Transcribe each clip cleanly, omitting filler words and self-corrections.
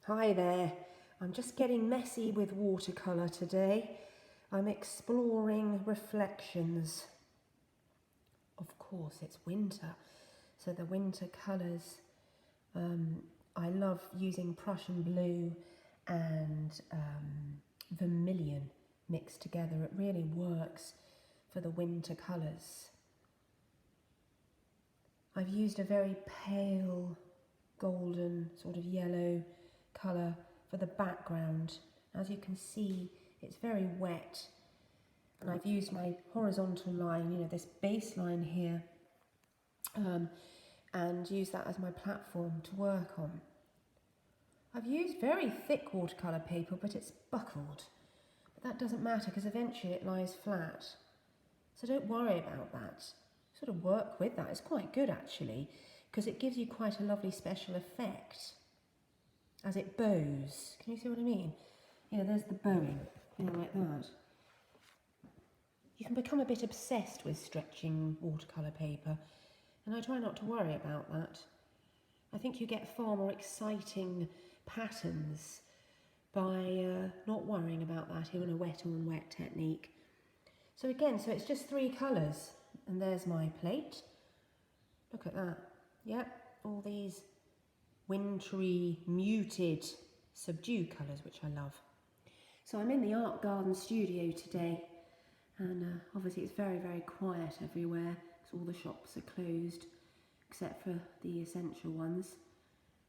Hi there. I'm just getting messy with watercolour today. I'm exploring reflections. Of course, it's winter, so the winter colours. I love using Prussian blue and vermilion mixed together. It really works for the winter colours. I've used a very pale golden sort of yellow colour for the background. As you can see, it's very wet, and I've used my horizontal line, you know, this base line here, and used that as my platform to work on. I've used very thick watercolour paper, but it's buckled. But that doesn't matter because eventually it lies flat. So don't worry about that. Sort of work with that. It's quite good actually, because it gives you quite a lovely special effect as it bows. Can you see what I mean? You know, there's the bowing, you know, like that. You can become a bit obsessed with stretching watercolour paper, and I try not to worry about that. I think you get far more exciting patterns by not worrying about that in a wet on wet technique. So again, so it's just 3 colours, and there's my plate. Look at that. Yep, all these wintry, muted, subdued colours, which I love. So I'm in the art garden studio today, and obviously it's very, very quiet everywhere because all the shops are closed, except for the essential ones,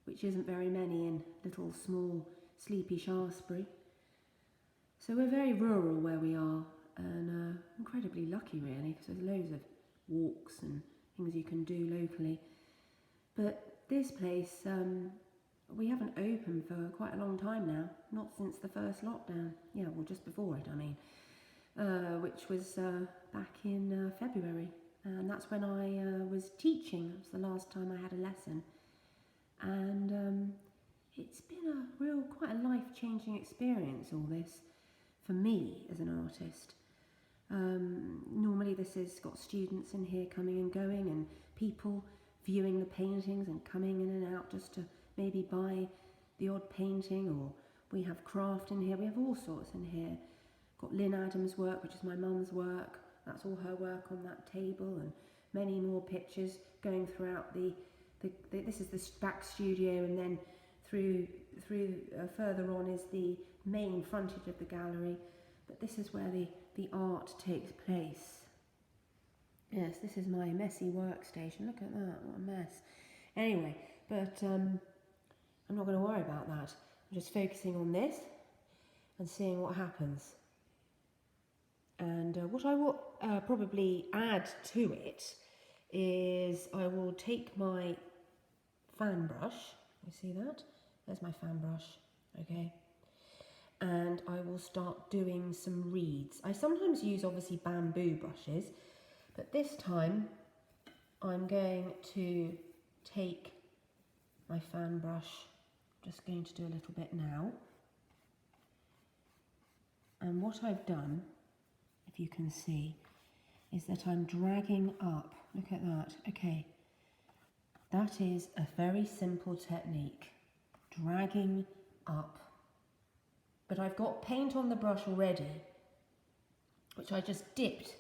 which isn't very many in little, small, sleepy Shaftesbury. So we're very rural where we are, and incredibly lucky really, because there's loads of walks and things you can do locally. But this place, we haven't opened for quite a long time now, not since the first lockdown. Yeah, well, just before it, I mean, which was back in February. And that's when I was teaching. It was the last time I had a lesson. And it's been a real, quite a life-changing experience, all this, for me as an artist. Normally this has got students in here coming and going, and people viewing the paintings and coming in and out just to maybe buy the odd painting, or we have craft in here, we have all sorts in here. Got Lynn Adams' work, which is my mum's work, that's all her work on that table, and many more pictures going throughout this is the back studio, and then through further on is the main frontage of the gallery, but this is where the art takes place. Yes, this is my messy workstation. Look at that, what a mess. Anyway, but I'm not going to worry about that. I'm just focusing on this and seeing what happens. And what I will probably add to it is I will take my fan brush. You see that? There's my fan brush, okay? And I will start doing some reeds. I sometimes use obviously bamboo brushes, but this time I'm going to take my fan brush, just going to do a little bit now. And what I've done, if you can see, is that I'm dragging up. Look at that. Okay, that is a very simple technique, dragging up. But I've got paint on the brush already, which I just dipped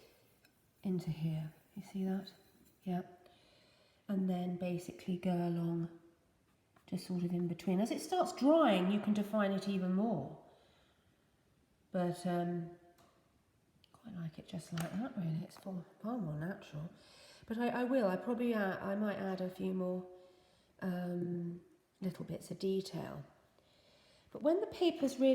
into here. You see that? Yeah. And then basically go along, just sort of in between. As it starts drying, you can define it even more. But quite like it just like that, really. It's far more natural. But I might add a few more little bits of detail. But when the paper's really